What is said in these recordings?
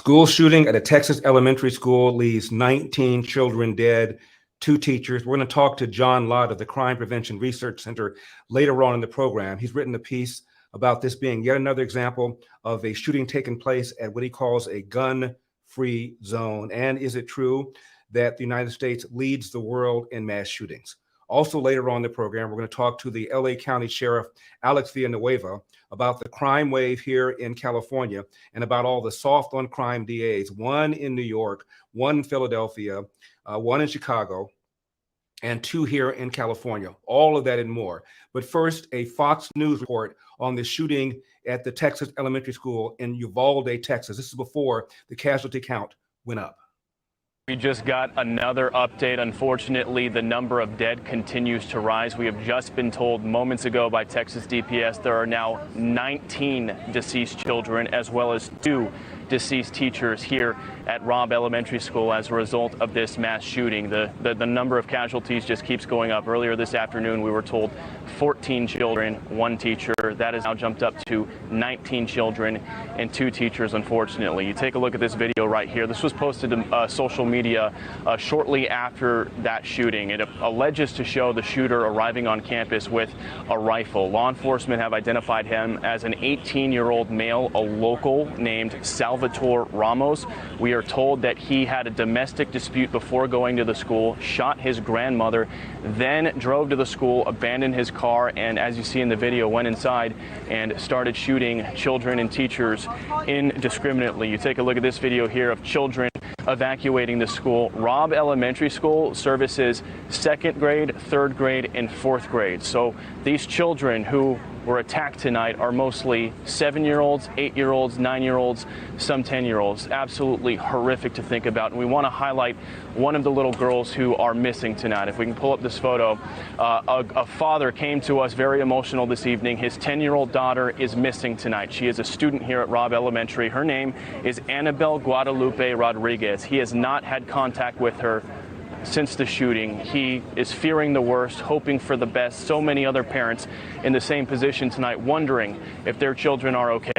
School shooting at a Texas elementary school leaves 19 children dead, 2 teachers. We're going to talk to John Lott of the Crime Prevention Research Center later on in the program. He's written a piece about this being yet another example of a shooting taking place at what he calls a gun-free zone. And is it true that the United States leads the world in mass shootings? Also later on in the program, we're going to talk to the LA County Sheriff, Alex Villanueva, about the crime wave here in California and about all the soft on crime DAs, one in New York, one in Philadelphia, one in Chicago, and 2 here in California. All of that and more. But first, a Fox News report on the shooting at the Texas elementary school in Uvalde, Texas. This is before the casualty count went up. We just got another update. Unfortunately, the number of dead continues to rise. We have just been told moments ago by Texas DPS there are now 19 deceased children as well as 2 deceased teachers here at Robb Elementary School as a result of this mass shooting. The number of casualties just keeps going up. Earlier this afternoon, we were told 14 children, 1 teacher. That has now jumped up to 19 children and 2 teachers, unfortunately. You take a look at this video right here. This was posted to social media shortly after that shooting. It alleges to show the shooter arriving on campus with a rifle. Law enforcement have identified him as an 18-year-old male, a local named Salvador Ramos. We are told that he had a domestic dispute before going to the school, shot his grandmother, then drove to the school, abandoned his car, and as you see in the video, went inside and started shooting children and teachers indiscriminately. You take a look at this video here of children evacuating the school. Robb Elementary School services 2nd grade, 3rd grade, and 4th grade. So these children who were attacked tonight are mostly 7-year-olds, 8-year-olds, 9-year-olds, some 10-year-olds. Absolutely horrific to think about. And we want to highlight one of the little girls who are missing tonight. If we can pull up this photo, a father came to us very emotional this evening. His 10-year-old daughter is missing tonight. She is a student here at Robb Elementary. Her name is Annabelle Guadalupe Rodriguez. He has not had contact with her since the shooting. He is fearing the worst, hoping for the best. So many other parents in the same position tonight, wondering if their children are okay.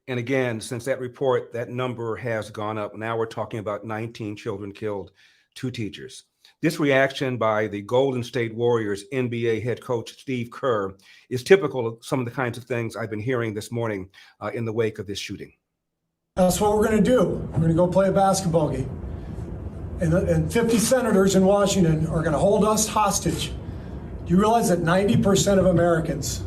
And again, since that report, that number has gone up. Now we're talking about 19 children killed, 2 teachers. This reaction by the Golden State Warriors NBA head coach Steve Kerr is typical of some of the kinds of things I've been hearing this morning in the wake of this shooting. That's what we're going to do. We're going to go play a basketball game. And 50 senators in Washington are going to hold us hostage. Do you realize that 90% of Americans,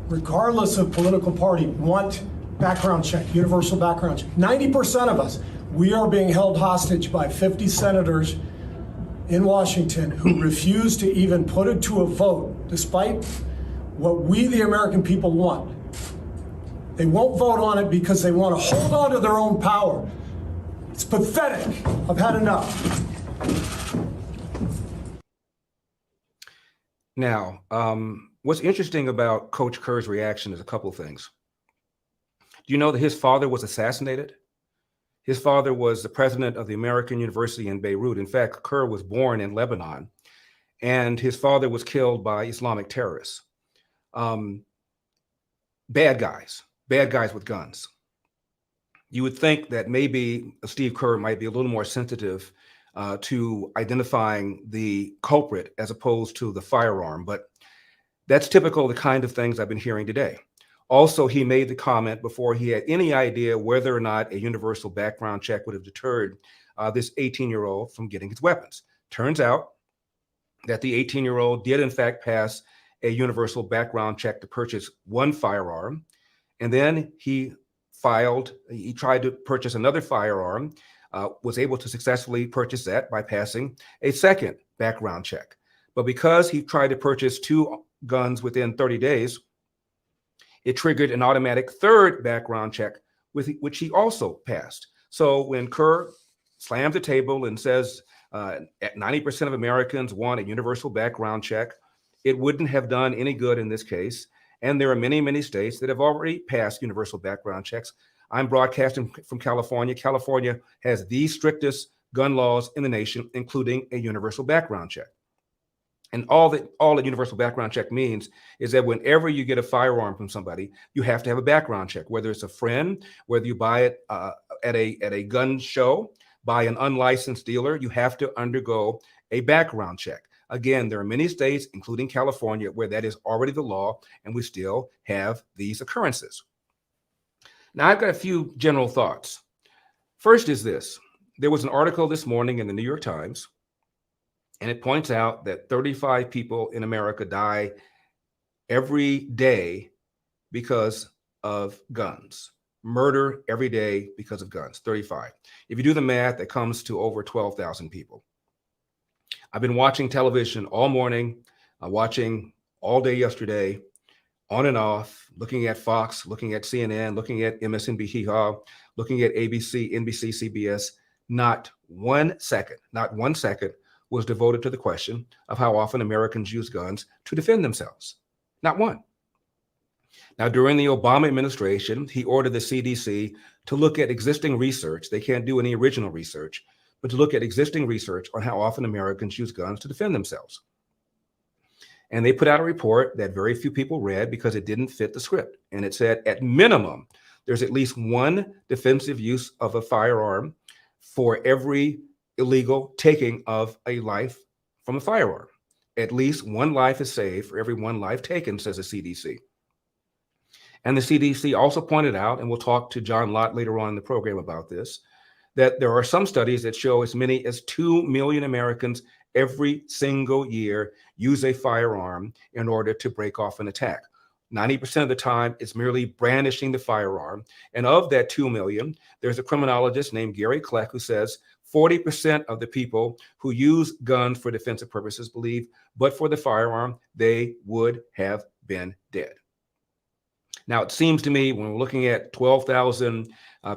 regardless of political party, want background check, universal background check? 90% of us, we are being held hostage by 50 senators in Washington who refuse to even put it to a vote, despite what we, the American people, want. They won't vote on it because they want to hold on to their own power. It's pathetic. I've had enough. Now, what's interesting about Coach Kerr's reaction is a couple of things. Do you know that his father was assassinated? His father was the president of the American University in Beirut. In fact, Kerr was born in Lebanon, and his father was killed by Islamic terrorists. Bad guys with guns. You would think that maybe Steve Kerr might be a little more sensitive to identifying the culprit as opposed to the firearm, but that's typical of the kind of things I've been hearing today. Also, he made the comment before he had any idea whether or not a universal background check would have deterred this 18-year-old from getting his weapons. Turns out that the 18-year-old did in fact pass a universal background check to purchase 1 firearm, and then he tried to purchase another firearm, was able to successfully purchase that by passing a 2nd background check. But because he tried to purchase 2 guns within 30 days, it triggered an automatic 3rd background check, which he also passed. So when Kerr slams the table and says 90% of Americans want a universal background check, it wouldn't have done any good in this case. And there are many, many states that have already passed universal background checks. I'm broadcasting from California. California has the strictest gun laws in the nation, including a universal background check. And all that universal background check means is that whenever you get a firearm from somebody, you have to have a background check, whether it's a friend, whether you buy it at a gun show, by an unlicensed dealer, you have to undergo a background check. Again, there are many states, including California, where that is already the law, and we still have these occurrences. Now, I've got a few general thoughts. First is this. There was an article this morning in the New York Times, and it points out that 35 people in America die every day because of guns. Murder every day because of guns, 35. If you do the math, that comes to over 12,000 people. I've been watching television all morning, watching all day yesterday, on and off, looking at Fox, looking at CNN, looking at MSNBC, looking at ABC, NBC, CBS. Not 1 second was devoted to the question of how often Americans use guns to defend themselves. Not one. Now, during the Obama administration, he ordered the CDC to look at existing research. They can't do any original research, but to look at existing research on how often Americans use guns to defend themselves. And they put out a report that very few people read because it didn't fit the script. And it said, at minimum, there's at least one defensive use of a firearm for every illegal taking of a life from a firearm. At least one life is saved for every one life taken, says the CDC. And the CDC also pointed out, and we'll talk to John Lott later on in the program about this, that there are some studies that show as many as 2 million Americans every single year use a firearm in order to break off an attack. 90% of the time, it's merely brandishing the firearm. And of that 2 million, there's a criminologist named Gary Kleck who says 40% of the people who use guns for defensive purposes believe, but for the firearm, they would have been dead. Now, it seems to me when we're looking at 12,000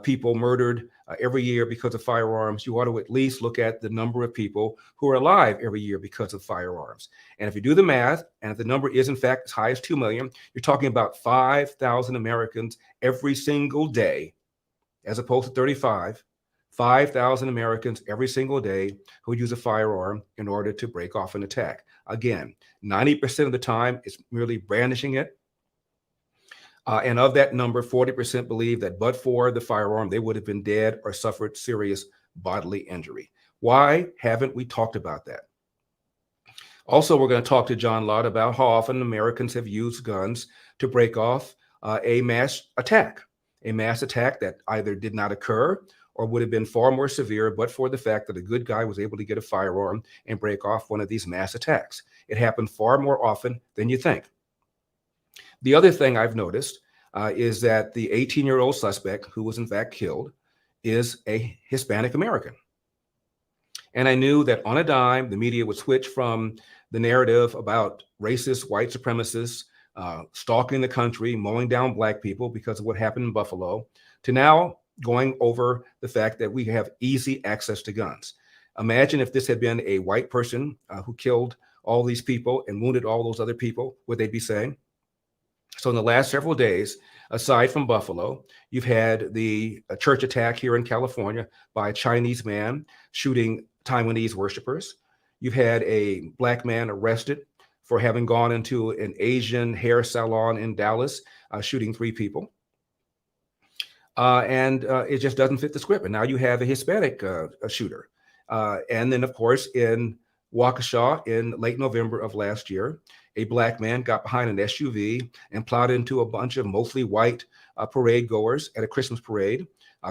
people murdered every year because of firearms, you ought to at least look at the number of people who are alive every year because of firearms. And if you do the math, and if the number is in fact as high as 2 million, you're talking about 5,000 Americans every single day, as opposed to 35, 5,000 Americans every single day who use a firearm in order to break off an attack. Again, 90% of the time, it's merely brandishing it. And of that number, 40% believe that but for the firearm, they would have been dead or suffered serious bodily injury. Why haven't we talked about that? Also, we're going to talk to John Lott about how often Americans have used guns to break off a mass attack that either did not occur or would have been far more severe but for the fact that a good guy was able to get a firearm and break off one of these mass attacks. It happened far more often than you think. The other thing I've noticed is that the 18-year-old suspect who was in fact killed is a Hispanic American. And I knew that on a dime, the media would switch from the narrative about racist white supremacists stalking the country, mowing down Black people because of what happened in Buffalo, to now going over the fact that we have easy access to guns. Imagine if this had been a white person who killed all these people and wounded all those other people, would they be saying? So in the last several days, aside from Buffalo, you've had the church attack here in California by a Chinese man shooting Taiwanese worshipers. You've had a Black man arrested for having gone into an Asian hair salon in Dallas, shooting 3 people. And it just doesn't fit the script. And now you have a Hispanic shooter. And then, of course, in Waukesha in late November of last year, a Black man got behind an SUV and plowed into a bunch of mostly white parade goers at a Christmas parade,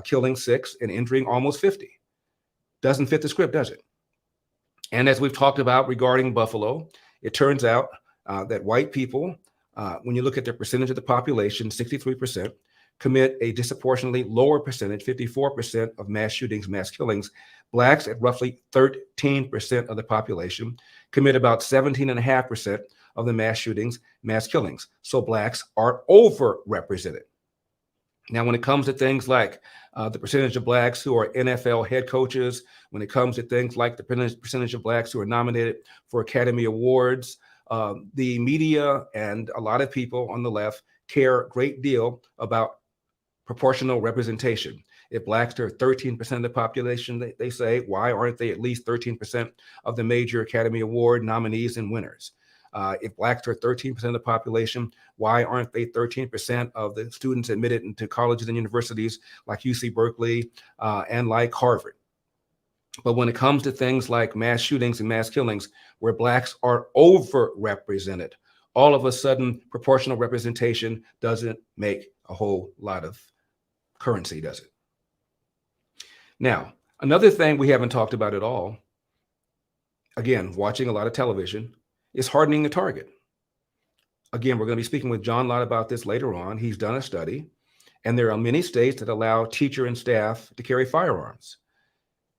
killing 6 and injuring almost 50. Doesn't fit the script, does it? And as we've talked about regarding Buffalo, it turns out that white people, when you look at their percentage of the population, 63%, commit a disproportionately lower percentage, 54% of mass shootings, mass killings. Blacks at roughly 13% of the population commit about 17.5% of the mass shootings, mass killings. So Blacks are overrepresented. Now, when it comes to things like the percentage of Blacks who are NFL head coaches, when it comes to things like the percentage of Blacks who are nominated for Academy Awards, the media and a lot of people on the left care a great deal about proportional representation. If blacks are 13% of the population, they say, why aren't they at least 13% of the major Academy Award nominees and winners? If blacks are 13% of the population, why aren't they 13% of the students admitted into colleges and universities like UC Berkeley and like Harvard? But when it comes to things like mass shootings and mass killings, where blacks are overrepresented, all of a sudden proportional representation doesn't make a whole lot of currency, does it? Now, another thing we haven't talked about at all, again, watching a lot of television, is hardening the target. Again, we're going to be speaking with John Lott about this later on. He's done a study, and there are many states that allow teacher and staff to carry firearms.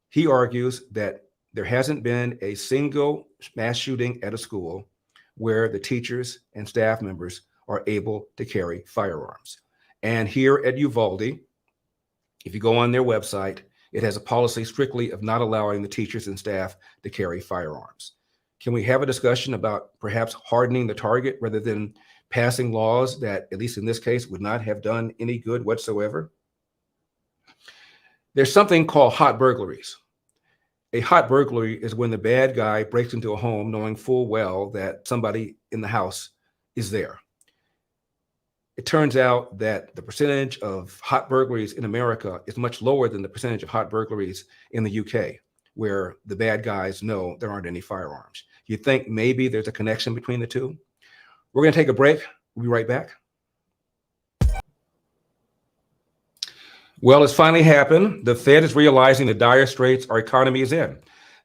He argues that there hasn't been a single mass shooting at a school where the teachers and staff members are able to carry firearms. And here at Uvalde, if you go on their website, it has a policy strictly of not allowing the teachers and staff to carry firearms. Can we have a discussion about perhaps hardening the target rather than passing laws that, at least in this case, would not have done any good whatsoever? There's something called hot burglaries. A hot burglary is when the bad guy breaks into a home knowing full well that somebody in the house is there. It turns out that the percentage of hot burglaries in America is much lower than the percentage of hot burglaries in the UK, where the bad guys know there aren't any firearms. You think maybe there's a connection between the two? We're going to take a break. We'll be right back. Well, it's finally happened. The Fed is realizing the dire straits our economy is in,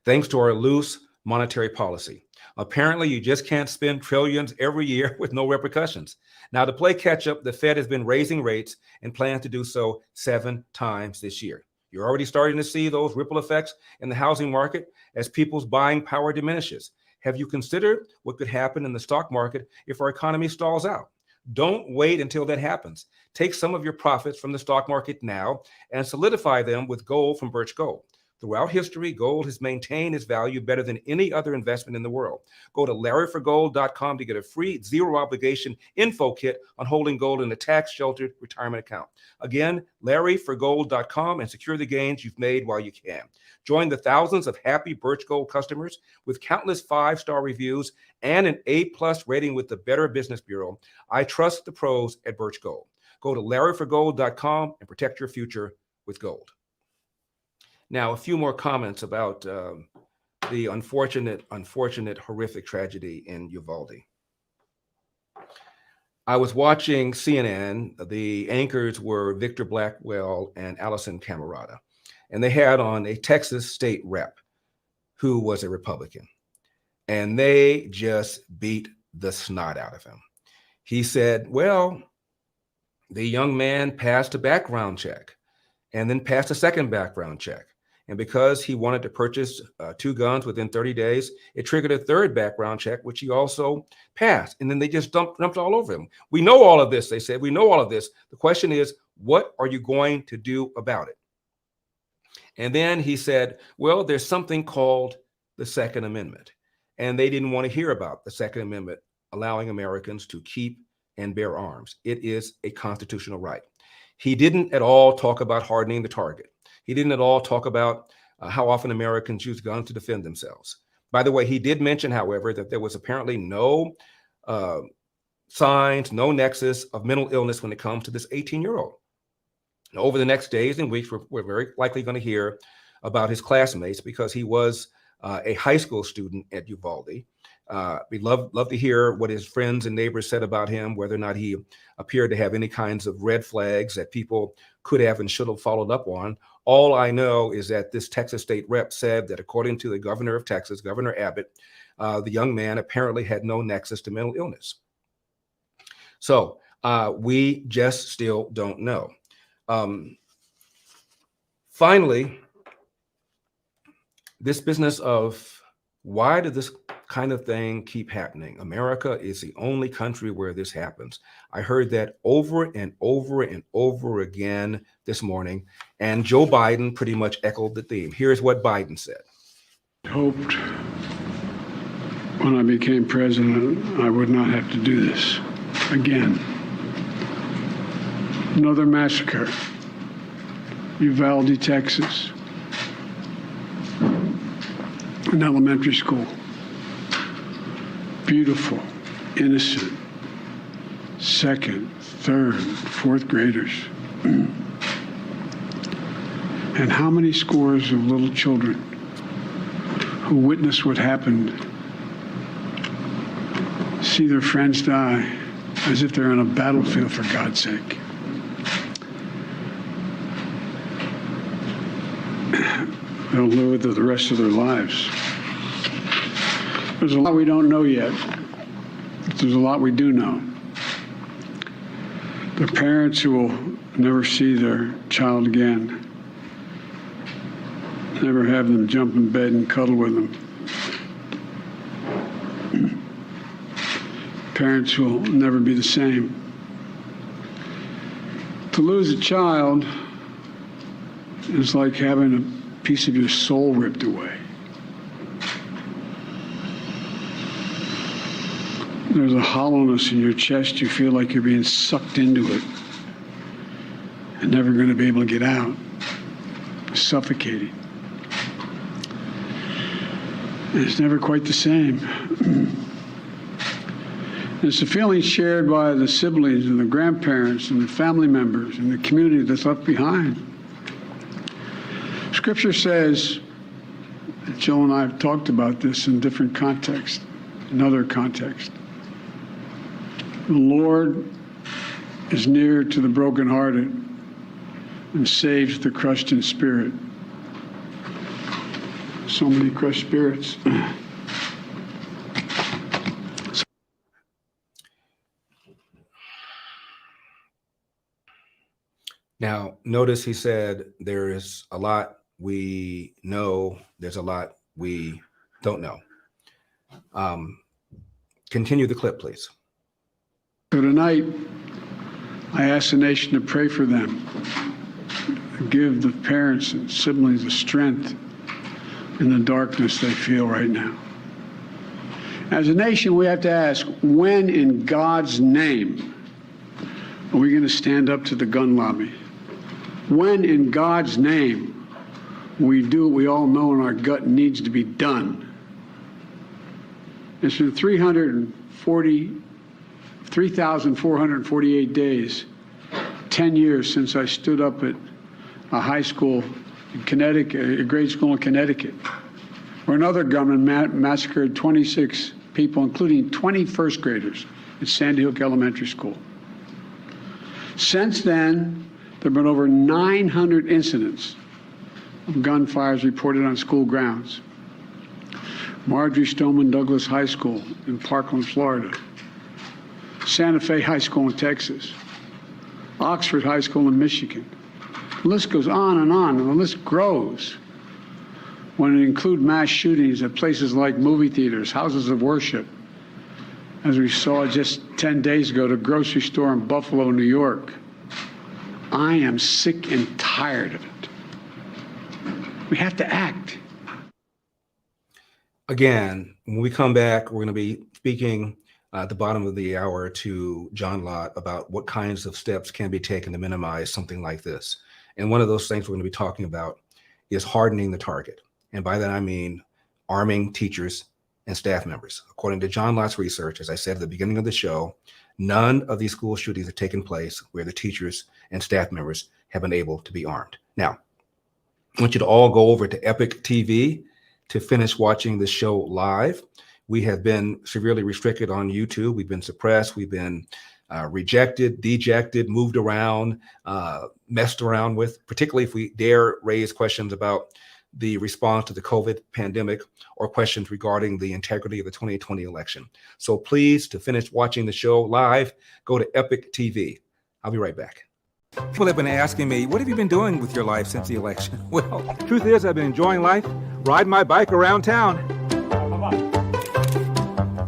thanks to our loose monetary policy. Apparently, you just can't spend trillions every year with no repercussions. Now, to play catch up, the Fed has been raising rates and plans to do so 7 times this year. You're already starting to see those ripple effects in the housing market as people's buying power diminishes. Have you considered what could happen in the stock market if our economy stalls out? Don't wait until that happens. Take some of your profits from the stock market now and solidify them with gold from Birch Gold. Throughout history, gold has maintained its value better than any other investment in the world. Go to larryforgold.com to get a free zero-obligation info kit on holding gold in a tax-sheltered retirement account. Again, larryforgold.com, and secure the gains you've made while you can. Join the thousands of happy Birch Gold customers with countless 5-star reviews and an A+ rating with the Better Business Bureau. I trust the pros at Birch Gold. Go to larryforgold.com and protect your future with gold. Now, a few more comments about the unfortunate, horrific tragedy in Uvalde. I was watching CNN. The anchors were Victor Blackwell and Allison Camerata, and they had on a Texas state rep who was a Republican, and they just beat the snot out of him. He said, well, the young man passed a background check and then passed a second background check. And because he wanted to purchase 2 guns within 30 days, it triggered a third background check, which he also passed. And then they just dumped all over him. We know all of this, they said. We know all of this. The question is, what are you going to do about it? And then he said, well, there's something called the Second Amendment. And they didn't want to hear about the Second Amendment allowing Americans to keep and bear arms. It is a constitutional right. He didn't at all talk about hardening the target. He didn't at all talk about how often Americans use guns to defend themselves. By the way, he did mention, however, that there was apparently no signs, no nexus of mental illness when it comes to this 18-year-old. Over the next days and weeks, we're very likely going to hear about his classmates because he was a high school student at Uvalde. We'd love to hear what his friends and neighbors said about him, whether or not he appeared to have any kinds of red flags that people could have and should have followed up on. All I know is that this Texas state rep said that according to the governor of Texas, Governor Abbott, the young man apparently had no nexus to mental illness. So we just still don't know. Finally, this business of why did this kind of thing keep happening? America is the only country where this happens. I heard that over and over and over again this morning, and Joe Biden pretty much echoed the theme. Here's what Biden said. Hoped when I became president, I would not have to do this again. Another massacre. Uvalde, Texas, an elementary school. Beautiful, innocent, second, third, fourth graders. And how many scores of little children who witnessed what happened see their friends die as if they're on a battlefield, for God's sake. They'll live with it the rest of their lives. There's a lot we don't know yet. There's a lot we do know. The parents who will never see their child again, never have them jump in bed and cuddle with them. Parents who will never be the same. To lose a child is like having a piece of your soul ripped away. There's a hollowness in your chest. You feel like you're being sucked into it and never going to be able to get out. Suffocating. And it's never quite the same. It's a feeling shared by the siblings and the grandparents and the family members and the community that's left behind. Scripture says, Jill and I have talked about this in different contexts, in other contexts. The Lord is near to the brokenhearted and saves the crushed in spirit. So many crushed spirits. Now, notice he said there is a lot we know, there's a lot we don't know. Continue the clip, please. So tonight, I ask the nation to pray for them, give the parents and siblings the strength in the darkness they feel right now. As a nation, we have to ask, when in God's name are we going to stand up to the gun lobby? When in God's name we do what we all know in our gut needs to be done? It's been 3,448 days, 10 years since I stood up at a high school in Connecticut, a grade school in Connecticut, where another gunman massacred 26 people, including 20 first graders at Sandy Hook Elementary School. Since then, there have been over 900 incidents of gunfires reported on school grounds. Marjorie Stoneman Douglas High School in Parkland, Florida. Santa Fe High School in Texas. Oxford High School in Michigan. The list goes on, and the list grows when it includes mass shootings at places like movie theaters, houses of worship, as we saw just 10 days ago, the grocery store in Buffalo, New York. I am sick and tired of it. We have to act. Again, when we come back, we're going to be speaking at the bottom of the hour to John Lott about what kinds of steps can be taken to minimize something like this. And one of those things we're going to be talking about is hardening the target. And by that, I mean arming teachers and staff members. According to John Lott's research, as I said at the beginning of the show, none of these school shootings have taken place where the teachers and staff members have been able to be armed. Now, I want you to all go over to Epic TV to finish watching the show live. We have been severely restricted on YouTube. We've been suppressed. We've been rejected, dejected, moved around, messed around with, particularly if we dare raise questions about the response to the COVID pandemic or questions regarding the integrity of the 2020 election. So please, to finish watching the show live, go to Epic TV. I'll be right back. People have been asking me, what have you been doing with your life since the election? Well, the truth is I've been enjoying life, riding my bike around town.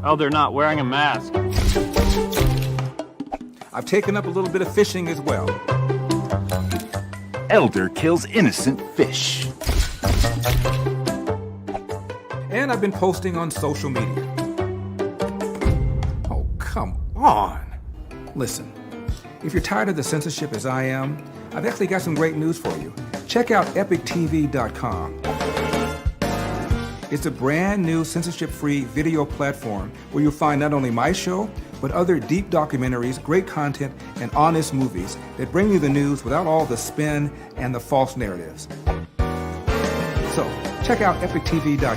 Oh, they're not wearing a mask. I've taken up a little bit of fishing as well. Elder kills innocent fish. And I've been posting on social media. Oh, come on. Listen, if you're tired of the censorship as I am, I've actually got some great news for you. Check out epictv.com. It's a brand new censorship-free video platform where you'll find not only my show, but other deep documentaries, great content, and honest movies that bring you the news without all the spin and the false narratives. So check out epictv.com.